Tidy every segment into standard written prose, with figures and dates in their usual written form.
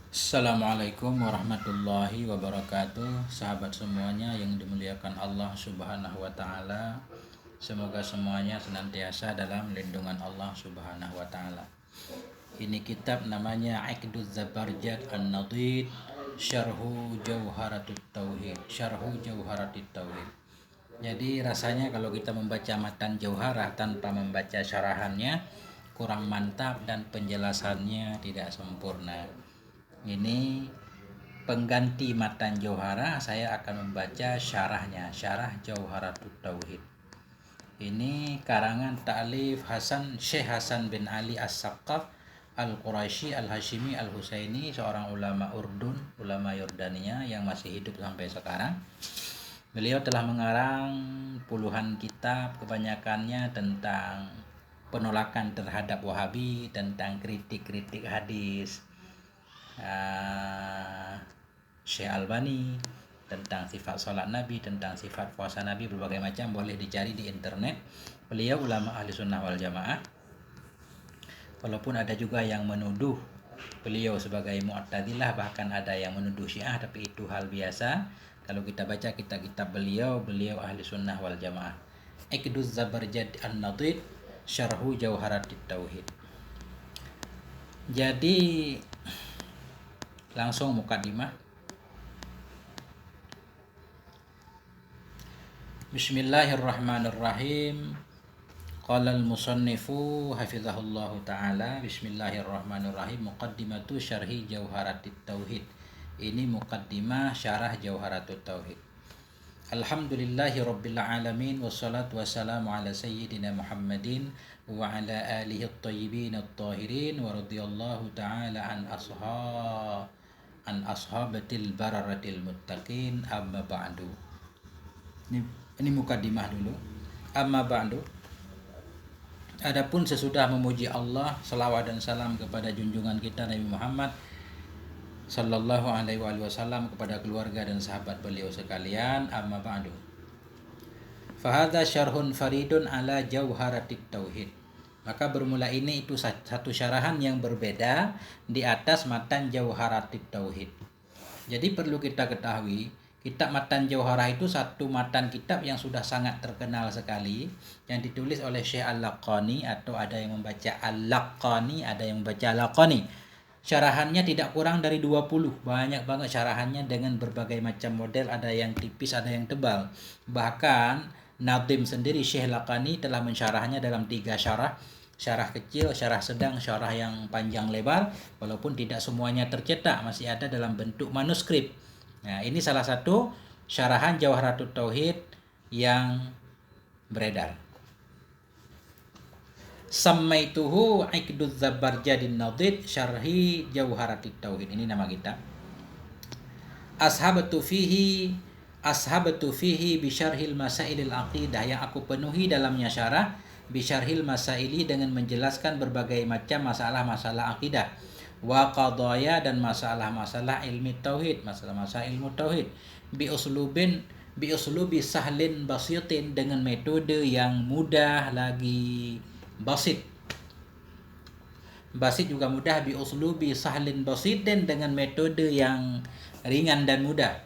Assalamualaikum warahmatullahi wabarakatuh. Sahabat semuanya yang dimuliakan Allah Subhanahu wa taala. Semoga semuanya senantiasa dalam lindungan Allah Subhanahu wa taala. Ini kitab namanya Iqduz Zabarjad An-Nadid Syarhu Jauharatut Tauhid. Syarhu Jauharatut Tauhid. Jadi rasanya kalau kita membaca matan Jauharah tanpa membaca syarahannya kurang mantap dan penjelasannya tidak sempurna. Ini pengganti matan Jauharah, saya akan membaca syarahnya, syarah Jauharatut Tauhid. Ini karangan ta'lif Syekh Hasan bin Ali As-Saqqaf Al-Quraisy Al-Hashimi Al-Husaini, seorang ulama Urdun, ulama Yordania yang masih hidup sampai sekarang. Beliau telah mengarang puluhan kitab, kebanyakannya tentang penolakan terhadap Wahabi, tentang kritik-kritik hadis Syekh Albani, tentang sifat salat Nabi, tentang sifat puasa Nabi, berbagai macam, boleh dicari di internet. Beliau ulama ahli sunnah wal jamaah. Walaupun ada juga yang menuduh beliau sebagai Mu'tazilah, bahkan ada yang menuduh Syiah, tapi itu hal biasa. Kalau kita baca kitab-kitab beliau ahli sunnah wal jamaah. Iqduz Zabarjad An-Nadid Syarhu Jauharatit Tauhid. Jadi langsung mukadimah. Bismillahirrahmanirrahim. Qala al-musannifu hafizahullahu ta'ala. Bismillahirrahmanirrahim. Muqaddimatu syarhi Jauharatit Tauhid. Ini muqaddimah syarah Jauharatut Tauhid. Alhamdulillahi rabbil alamin, wassalatu wassalamu ala sayyidina Muhammadin wa ala alihi at-tayyibin at-tahirin, wa radhiyallahu ta'ala an ashabatil bararatil muttaqin, amma ba'du. Ini mukaddimah dulu. Amma ba'du. Adapun sesudah memuji Allah, salawat dan salam kepada junjungan kita Nabi Muhammad sallallahu alaihi wasallam, kepada keluarga dan sahabat beliau sekalian, amma ba'du. Fahadha syarhun faridun ala Jauharatit Tauhid. Maka bermula ini itu satu syarahan yang berbeda di atas matan Jauharatit Tauhid. Jadi perlu kita ketahui, kitab matan Jauharah itu satu matan kitab yang sudah sangat terkenal sekali, yang ditulis oleh Syekh Al-Laqani, atau ada yang membaca Al-Laqani, ada yang membaca Al-Laqani. Syarahannya tidak kurang dari 20, banyak banget syarahannya dengan berbagai macam model, ada yang tipis, ada yang tebal. Bahkan Nadim sendiri Syekh Laqani telah mensyarahnya dalam 3 syarah. Syarah kecil, syarah sedang, syarah yang panjang lebar, walaupun tidak semuanya tercetak, masih ada dalam bentuk manuskrip. Nah, ini salah satu syarahan Jauharatut Tauhid yang beredar. Sammaituhu Iqduz Zabarjadin Nadid Syarhi Jauharatit Tauhid. Ini nama kita. Ashabatu fihi bisyarhil masailil aqidah, yang aku penuhi dalamnya syarah bisyarhil masaili, dengan menjelaskan berbagai macam masalah-masalah akidah, wa qadaya, dan masalah-masalah ilmi tauhid, masalah-masalah ilmu tauhid, bi uslubi sahlin basitin, dengan metode yang mudah lagi basit. Basit juga mudah, bi uslubi sahlin basitin, dengan metode yang ringan dan mudah.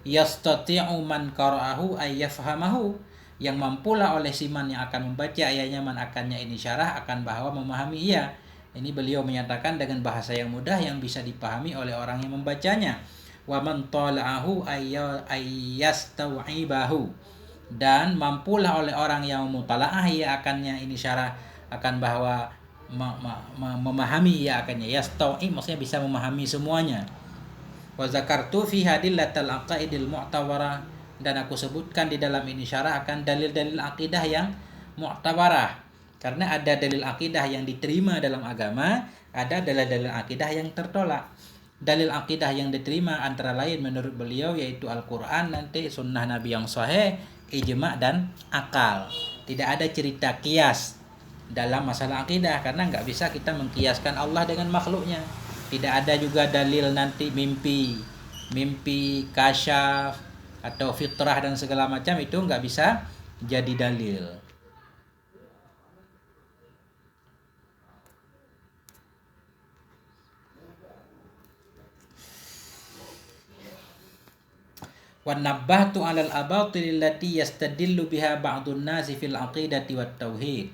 Yastati'u man qara'ahu ay yafhamahu, yang mampulah oleh siman yang akan membaca ayatnya, man akannya ini syarah, akan bahwa memahami ia. Ini beliau menyatakan dengan bahasa yang mudah yang bisa dipahami oleh orang yang membacanya. Wa man tala'ahu ayyastawibahu, dan mampulah oleh orang yang mutalaah ia akannya ini syarah, akan bahwa memahami ia akannya. Yastawi maksudnya bisa memahami semuanya. Wa zakartu fi hadillatal aqaidil mu'tawarah, dan aku sebutkan di dalam ini syarah akan dalil-dalil akidah yang mu'tabarah. Karena ada dalil akidah yang diterima dalam agama, ada dalil-dalil akidah yang tertolak. Dalil akidah yang diterima antara lain menurut beliau yaitu Al-Quran, nanti sunnah Nabi yang sahih, ijma' dan akal. Tidak ada cerita kias dalam masalah akidah, karena nggak bisa kita mengkiaskan Allah dengan makhluknya. Tidak ada juga dalil nanti mimpi kasyaf atau fitrah dan segala macam, itu nggak bisa jadi dalil. Wa nabbahtu 'alal abatil allati yastadillu biha ba'dun nasi fil aqidati wat tauhid.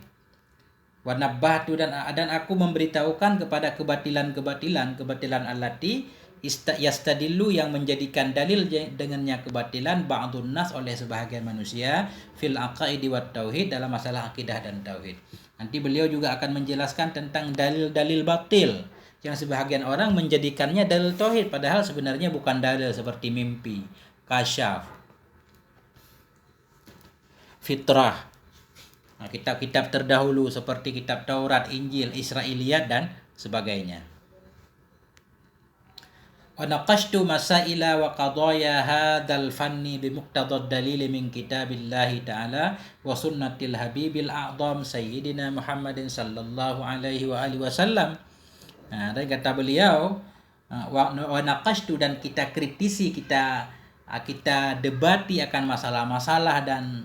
Wa nabbahtu dan aku memberitahukan kepada kebatilan allati yastadillu yang menjadikan dalil dengannya kebatilan ba'dun nas oleh sebahagian manusia fil aqaidi wat tauhid dalam masalah akidah dan tauhid. Nanti beliau juga akan menjelaskan tentang dalil-dalil batil yang sebahagian orang menjadikannya dalil tauhid padahal sebenarnya bukan dalil, seperti mimpi, kasyaf, fitrah. Nah, kitab-kitab terdahulu seperti kitab Taurat, Injil, Israiliyat dan sebagainya. Wa naqashtu masaila wa qadaya hadzal fanni bi muqtadad dalil min kitabillahi ta'ala wa sunnatil habibil a'zam sayyidina Muhammadin sallallahu alaihi wa alihi wasallam. Nah, dan kata beliau, wa naqashtu, dan kita kritisi, kita debati akan masalah-masalah dan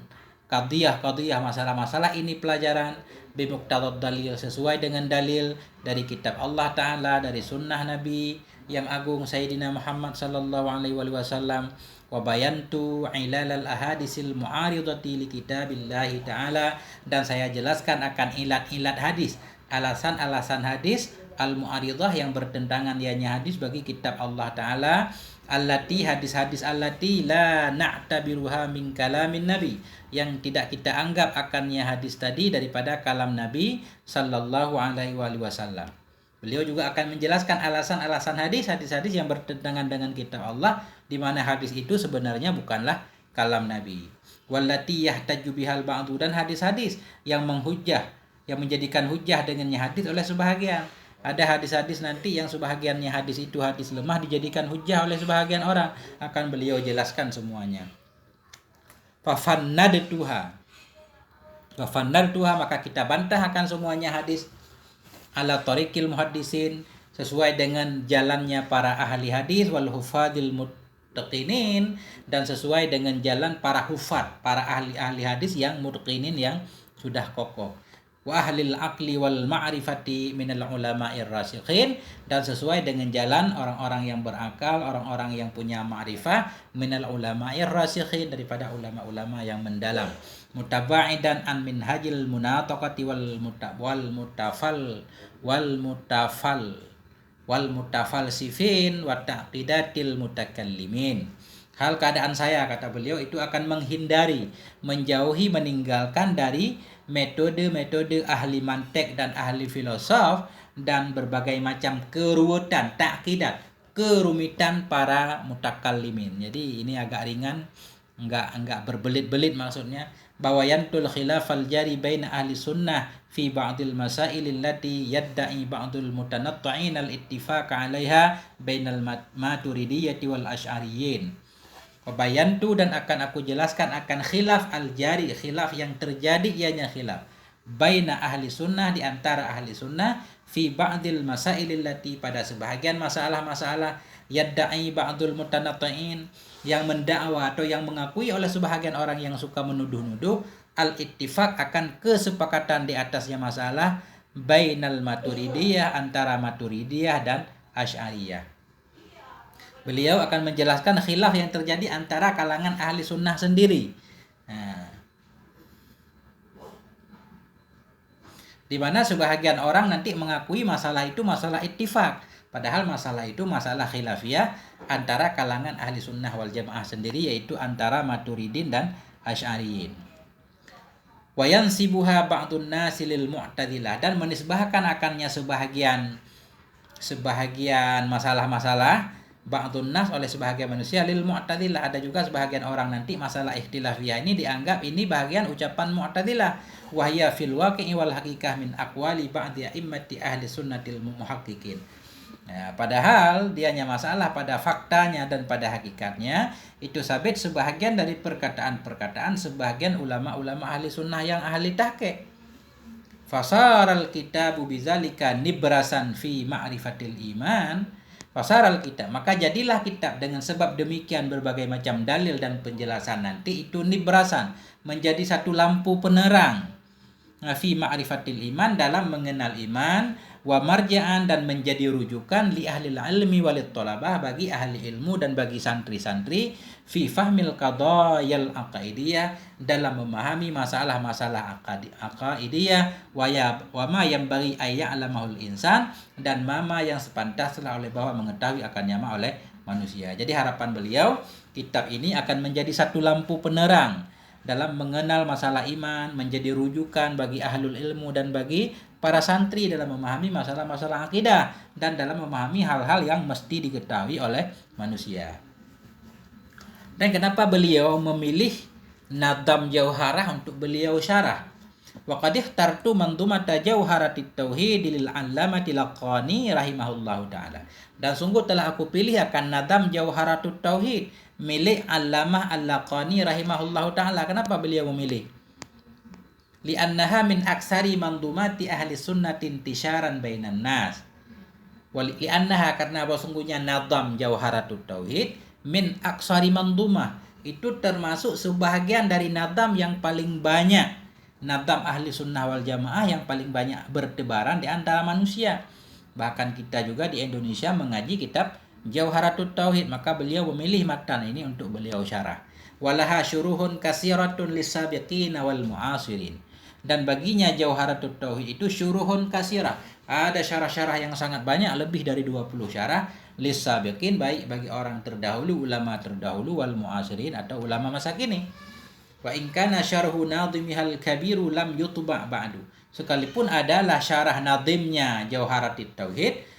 qadiyah masalah-masalah ini pelajaran bi muqtadad dalil, sesuai dengan dalil dari kitab Allah Ta'ala, dari sunnah Nabi yang agung Sayyidina Muhammad sallallahu alaihi wasallam. Wa bayantu ilalal ahadisil mu'aridati li kitabillahi ta'ala, dan saya jelaskan akan ilat-ilat hadis, alasan-alasan hadis al-mu'aridah yang bertentangan dianya hadis bagi kitab Allah Ta'ala, allati, hadis-hadis allati la na'tabiruha min kalamin nabi, yang tidak kita anggap akannya hadis tadi daripada kalam Nabi sallallahu alaihi wasallam. Beliau juga akan menjelaskan alasan-alasan hadis-hadis yang bertentangan dengan kitab Allah, di mana hadis itu sebenarnya bukanlah kalam Nabi. Wallati yahtaju bihal ba'du, dan hadis-hadis yang menghujjah, yang menjadikan hujjah dengannya hadis oleh sebahagian. Ada hadis-hadis nanti yang sebahagiannya hadis itu hadis lemah dijadikan hujjah oleh sebahagian orang, akan beliau jelaskan semuanya. Fafannadtuha, maka kita bantah akan semuanya hadis ala tariqil muhaddisin, sesuai dengan jalannya para ahli hadis, wal hufadil muttaqinin, dan sesuai dengan jalan para hufad, para ahli hadis yang muttaqinin, yang sudah kokoh. Wa ahlil aqli wal ma'rifati minal ulama'ir rasikhin, dan sesuai dengan jalan orang-orang yang berakal, orang-orang yang punya ma'rifah, minal ulama'ir rasikhin, daripada ulama-ulama yang mendalam. Mutaba'idan an minhajil munataqati wal mutafalsifin wa taqidatil mutakallimin. Hal keadaan saya, kata beliau, itu akan menghindari, menjauhi, meninggalkan dari metode-metode ahli mantek dan ahli filosof dan berbagai macam keruwetan, takidat, kerumitan para mutakallimin. Jadi ini agak ringan, enggak berbelit-belit maksudnya. Bawayantul khilafal jari baina ahli sunnah fi ba'dil masail allati yadda'i ba'dul mutanatti'in al-ittifaq 'alaiha bainal maturidiyyati wal asy'ariyyin. Bayantu, dan akan aku jelaskan akan khilaf al-jari, khilaf yang terjadi ianya khilaf baina ahli sunnah, di antara ahli sunnah, fi ba'dil masail allati, pada sebahagian masalah-masalah, yadda'i ba'dul mutanatti'in, yang mendakwa atau yang mengakui oleh sebahagian orang yang suka menuduh-nuduh, al-ittifaq, akan kesepakatan di atasnya masalah, bainal maturidiyah, antara maturidiyah dan asy'ariyah. Beliau akan menjelaskan khilaf yang terjadi antara kalangan ahli sunnah sendiri. Nah, di mana sebahagian orang nanti mengakui masalah itu masalah ittifaq, padahal masalah itu masalah khilafiyah antara kalangan ahli sunnah wal jamaah sendiri, yaitu antara maturidin dan asy'ariyin. Wa yansibuha ba'dun nasi lil mu'tazilah, dan menisbahkan akannya sebahagian masalah-masalah ba'dun nas, oleh sebahagian manusia, lil mu'tazilah. Ada juga sebahagian orang nanti masalah ikhtilafiyah ini dianggap ini bahagian ucapan mu'tazilah, wa hiya fil waqi'i wal haqiqah min aqwali ba'di a'immati ahli sunnatil muhaqqiqin. Nah, padahal dianya masalah pada faktanya dan pada hakikatnya itu sabit sebahagian dari perkataan-perkataan sebahagian ulama-ulama ahli sunnah yang ahli tahqiq. Fasaral kitabu bizalika nibrasan fi ma'rifatil iman. Fasaral kitab, maka jadilah kitab dengan sebab demikian berbagai macam dalil dan penjelasan nanti itu nibrasan, menjadi satu lampu penerang. fi ma'rifatil iman, dalam mengenal iman, wa marja'an, dan menjadi rujukan li ahli ilmi walit thalabah, bagi ahli ilmu dan bagi santri-santri, fi fahmil qadayal aqaidiyah, dalam memahami masalah-masalah aqaidiyah, wa ma yanbaghi ay ya'lamahul insan, dan mama yang sepantasnya oleh bahwa mengetahui akannya oleh manusia. Jadi harapan beliau, kitab ini akan menjadi satu lampu penerang dalam mengenal masalah iman, menjadi rujukan bagi ahlul ilmu dan bagi para santri dalam memahami masalah-masalah akidah dan dalam memahami hal-hal yang mesti diketahui oleh manusia. Dan kenapa beliau memilih Nadam Jauharah untuk beliau syarah? Wa qad ikhtartu mandumata Jauharatit Tauhid lil 'allamati Laqani rahimahullahu taala. Dan sungguh telah aku pilih akan Nadam Jauharatut Tauhid milik Allamah Al-Laqani rahimahullahu taala. Kenapa beliau memilih? Li'annaha min aksari mandumati ahli sunnati intisyaran bainan nas. Li'annaha, karena bahwa sungguhnya Nadam Jauharatut Tauhid min aksari mandumah, itu termasuk sebahagian dari nadam yang paling banyak, nadam ahli sunnah wal jamaah yang paling banyak bertebaran di antara manusia. Bahkan kita juga di Indonesia mengaji kitab Jauharatut Tauhid, maka beliau memilih matan ini untuk beliau syarah. Walaha syuruhun kasiratun lisabiqina wal mu'asirin. Dan baginya Jauharatut Tauhid itu syuruhun kasirah, ada syarah-syarah yang sangat banyak, lebih dari 20 syarah, lisabiqin, baik bagi orang terdahulu, ulama terdahulu, wal mu'asirin, atau ulama masa kini. Wa in kana syarhu nadhimihal kabiru lam yutba' ba'du. Sekalipun adalah syarah nadhimnya Jauharatut Tauhid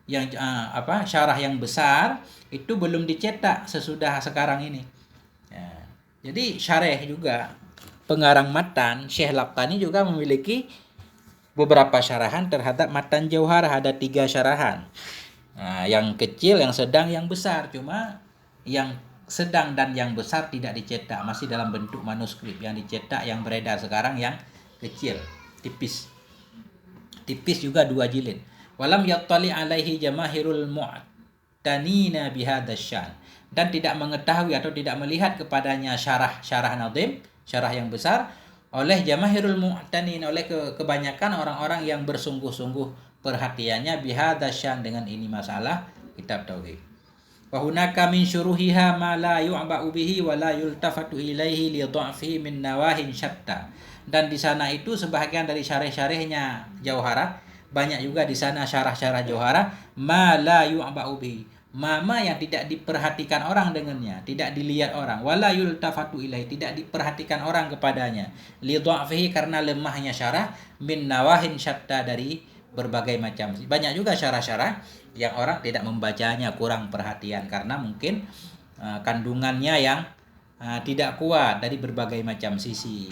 yang syarah yang besar itu belum dicetak sesudah sekarang ini. Ya. Jadi syarah juga pengarang matan Syekh Laqani juga memiliki beberapa syarahan terhadap matan Jauharah, ada 3 syarahan. Nah, yang kecil, yang sedang, yang besar. Cuma yang sedang dan yang besar tidak dicetak, masih dalam bentuk manuskrip. Yang dicetak, yang beredar sekarang yang kecil, tipis. Tipis juga 2 jilid. Walam yattali alaihi jamahirul mu'tanina bihadasyan. Dan tidak mengetahui atau tidak melihat kepadanya syarah nadhim, syarah yang besar, oleh jamahirul mu'tanin, oleh kebanyakan orang-orang yang bersungguh-sungguh perhatiannya bihadasyan, dengan ini masalah kitab tauhid. Wa hunaka min syuruhiha ma la yu'ba'u bihi wa la yultafatu ilaihi li dha'fihi min nawahin syatta. Dan di sana itu sebahagian dari syarah-syarahnya Jauharah, banyak juga di sana syarah-syarah Jauharah, ma la yu'ba'u bihi, mama yang tidak diperhatikan orang dengannya, tidak dilihat orang, wala yultafatu ilaihi, tidak diperhatikan orang kepadanya, li dha'fihi, karena lemahnya syarah, min nawahin syatta, dari berbagai macam. Banyak juga syarah-syarah yang orang tidak membacanya, kurang perhatian karena mungkin kandungannya yang tidak kuat dari berbagai macam sisi.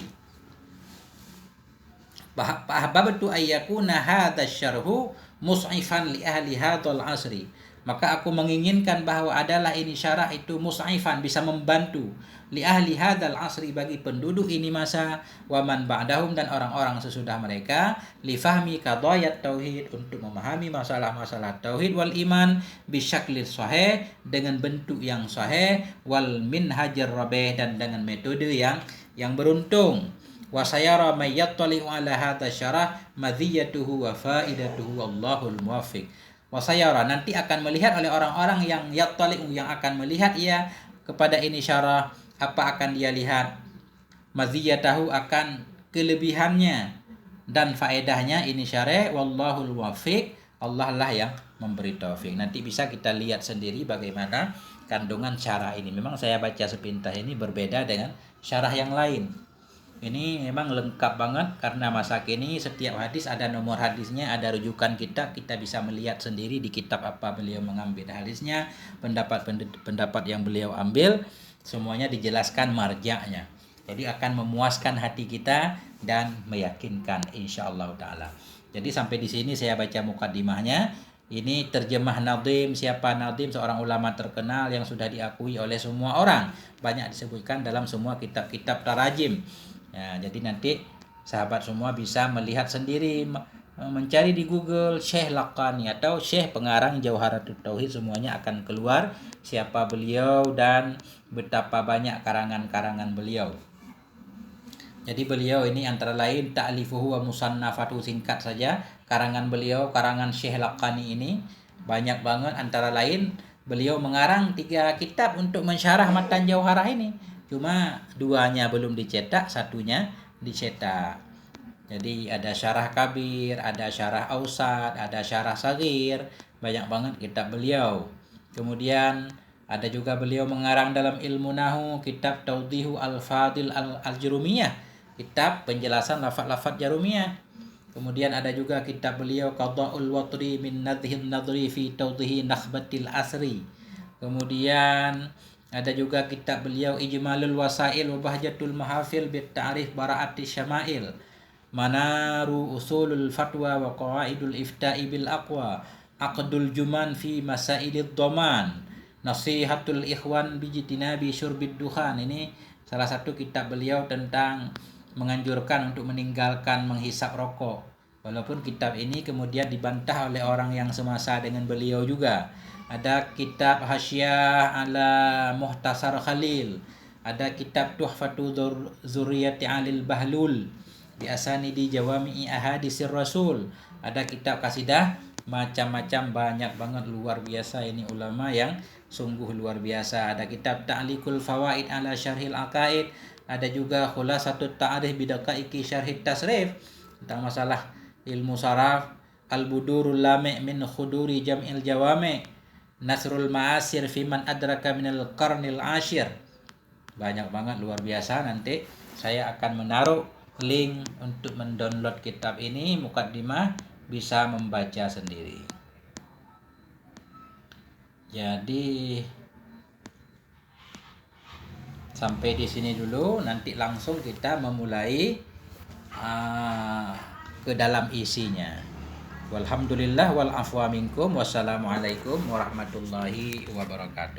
Ahbabtu ayyakuna hadha syarhu mus'ifan li ahli hadzal asri. Maka aku menginginkan bahwa adalah ini syarah itu mus'ifan, bisa membantu li ahli hadzal asri, bagi penduduk ini masa, wa man ba'dahum, dan orang-orang sesudah mereka, li fahmi qadayat tauhid, untuk memahami masalah-masalah tauhid wal iman bisyakli sahih, dengan bentuk yang sahih, wal minhajar rabih, dan dengan metode yang beruntung. Wa sayara may yattali'u ala hadza syarah madhiyatuhu wa faidatuhu, wallahul muwaffiq. Wa sayara, nanti akan melihat oleh orang-orang yang yattali'u, yang akan melihat ia kepada ini syarah, apa akan dia lihat? Maziyatahu, akan kelebihannya dan faedahnya ini syarah, wallahul muwaffiq, Allah lah yang memberi taufik. Nanti bisa kita lihat sendiri bagaimana kandungan syarah ini. Memang saya baca sepintas ini berbeda dengan syarah yang lain. Ini memang lengkap banget, karena masa kini setiap hadis ada nomor hadisnya, ada rujukan kita bisa melihat sendiri di kitab apa beliau mengambil hadisnya, pendapat yang beliau ambil, semuanya dijelaskan marja'nya. Jadi akan memuaskan hati kita dan meyakinkan insyaallah taala. Jadi sampai di sini saya baca mukadimahnya. Ini terjemah Nadhim. Siapa Nadhim? Seorang ulama terkenal yang sudah diakui oleh semua orang. Banyak disebutkan dalam semua kitab-kitab tarajim. Ya, jadi nanti sahabat semua bisa melihat sendiri, mencari di Google Syekh Laqani atau Syekh pengarang Jauharatut Tauhid, semuanya akan keluar siapa beliau dan betapa banyak karangan-karangan beliau. Jadi beliau ini antara lain ta'lifuhu wa musannafatu, singkat saja, karangan beliau, karangan Syekh Laqani ini banyak banget. Antara lain beliau mengarang 3 kitab untuk mensyarah Matan Jauharah ini. Cuma 2-nya belum dicetak, 1-nya dicetak. Jadi ada syarah kabir, ada syarah ausat, ada syarah sagir, banyak banget kitab beliau. Kemudian ada juga beliau mengarang dalam ilmu nahu kitab Tawdihu Al-Fadil Al-Jurumiyah, kitab penjelasan lafaz-lafaz Jarumiyah. Kemudian ada juga kitab beliau Qada'ul Watri min Nadhin Nadri fi Tawdihi Nakhbatil Asri. Kemudian ada juga kitab beliau Ijmalul Wasail wa Bahjatul Mahafil bit Ta'rif Bara'ati Syama'il, Manaru Usulul Fatwa wa Qawaidul Ifta'i bil Aqwa, Aqdul Juman fi Masailid Dhaman, Nasihatul Ikhwan bijtinabi syurbid duhan. Ini salah satu kitab beliau tentang menganjurkan untuk meninggalkan menghisap rokok. Walaupun kitab ini kemudian dibantah oleh orang yang semasa dengan beliau juga. Ada kitab Hasyiah ala Muhtasar Khalil, ada kitab Tuhfatu Zurriyati Alil Bahlul bi asanidi jawami'i ahadisir Rasul, ada kitab kasidah, macam-macam, banyak banget, luar biasa. Ini ulama yang sungguh luar biasa. Ada kitab Ta'liqul Fawaid ala Syarhil Aqaid, ada juga Khulasatut Ta'rif bidaqaiqi Syarhit Tasrif tentang masalah ilmu saraf, Al-Budurul Lami' min Khuduri Jam'il Jawami', Nasrul Ma'asir fiman adraka minal qarnil ashir. Banyak banget, luar biasa. Nanti saya akan menaruh link untuk mendownload kitab ini, Muqaddimah, bisa membaca sendiri. Jadi sampai di sini dulu, nanti langsung kita memulai ke dalam isinya. Walhamdulillah wal afwa minkum. Wassalamualaikum warahmatullahi wabarakatuh.